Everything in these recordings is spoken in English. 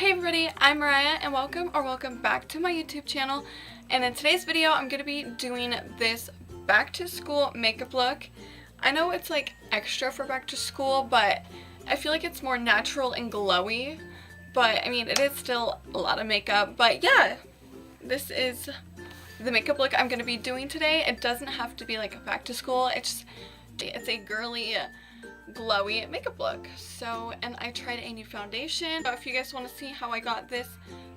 Hey everybody, I'm Mariah and welcome back to my YouTube channel. And in today's video I'm going to be doing this back to school makeup look. I know it's like extra for back to school, but I feel like it's more natural and glowy. But I mean, it is still a lot of makeup. But yeah, this is the makeup look I'm going to be doing today. It doesn't have to be like a back to school. It's a girly, glowy makeup look. So, and I tried a new foundation. So if you guys want to see how I got this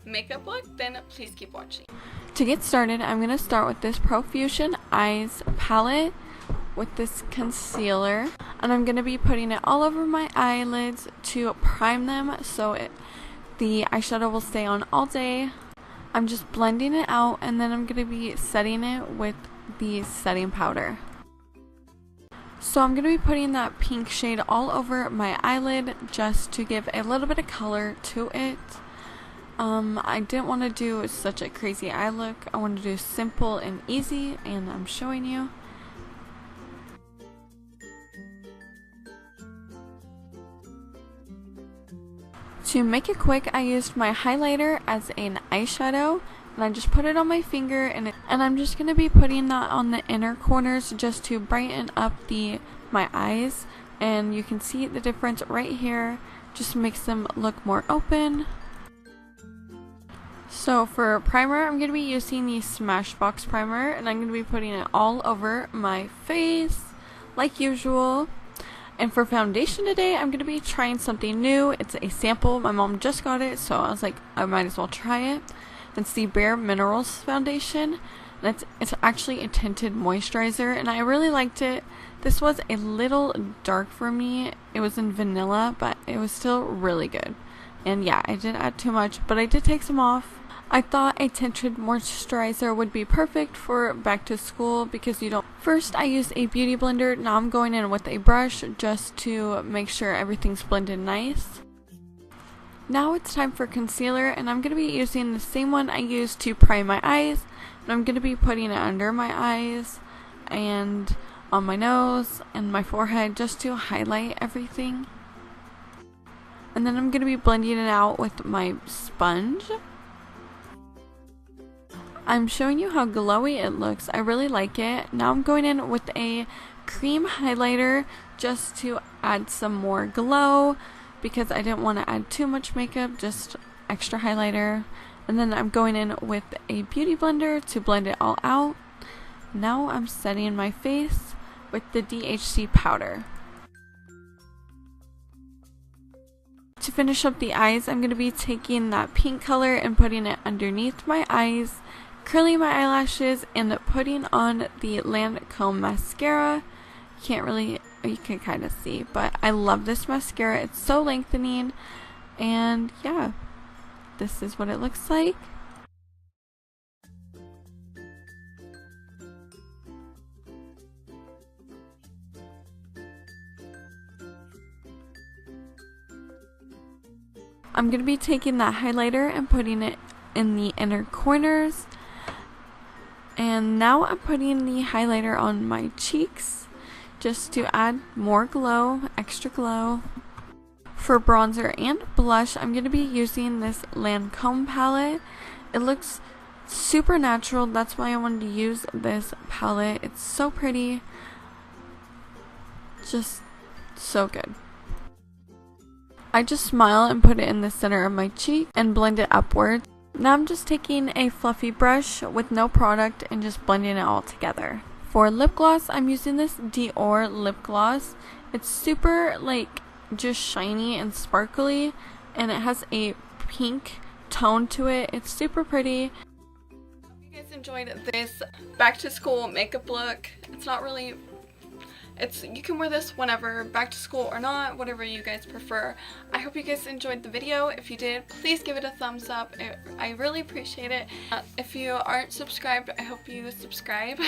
makeup look, then please keep watching. To get started, I'm going to start with this Profusion Eyes palette with this concealer, and I'm going to be putting it all over my eyelids to prime them so the eyeshadow will stay on all day. I'm just blending it out, and then I'm going to be setting it with the setting powder. So I'm going to be putting that pink shade all over my eyelid just to give a little bit of color to it. I didn't want to do such a crazy eye look. I wanted to do simple and easy, and I'm showing you. To make it quick, I used my highlighter as an eyeshadow, and I just put it on my finger, and I'm just going to be putting that on the inner corners just to brighten up my eyes. And you can see the difference right here, just makes them look more open. So for primer, I'm going to be using the Smashbox primer, and I'm going to be putting it all over my face like usual. And for foundation today, I'm going to be trying something new. It's a sample. My mom just got it, so I was like, I might as well try it. It's the Bare Minerals foundation. And it's actually a tinted moisturizer, and I really liked it. This was a little dark for me. It was in vanilla, but it was still really good. And yeah, I did add too much, but I did take some off. I thought a tinted moisturizer would be perfect for back to school because you don't. First, I used a beauty blender. Now I'm going in with a brush just to make sure everything's blended nice. Now it's time for concealer, and I'm going to be using the same one I used to prime my eyes. And I'm going to be putting it under my eyes and on my nose and my forehead just to highlight everything. And then I'm going to be blending it out with my sponge. I'm showing you how glowy it looks. I really like it. Now I'm going in with a cream highlighter just to add some more glow because I didn't want to add too much makeup, just extra highlighter. And then I'm going in with a beauty blender to blend it all out. Now I'm setting my face with the DHC powder. To finish up the eyes, I'm going to be taking that pink color and putting it underneath my eyes, curling my eyelashes, and putting on the Lancome mascara. You can kind of see, but I love this mascara. It's so lengthening, and yeah, this is what it looks like. I'm going to be taking that highlighter and putting it in the inner corners. And now I'm putting the highlighter on my cheeks just to add more glow, extra glow. For bronzer and blush, I'm going to be using this Lancome palette. It looks super natural. That's why I wanted to use this palette. It's so pretty. Just so good. I just smile and put it in the center of my cheek and blend it upwards. Now I'm just taking a fluffy brush with no product and just blending it all together. For lip gloss, I'm using this Dior lip gloss. It's super just shiny and sparkly, and it has a pink tone to it. It's super pretty. I hope you guys enjoyed this back to school makeup look. You can wear this whenever, back to school or not, whatever you guys prefer. I hope you guys enjoyed the video. If you did, please give it a thumbs up. I really appreciate it. If you aren't subscribed, I hope you subscribe.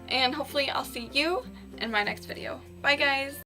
And hopefully I'll see you in my next video. Bye guys!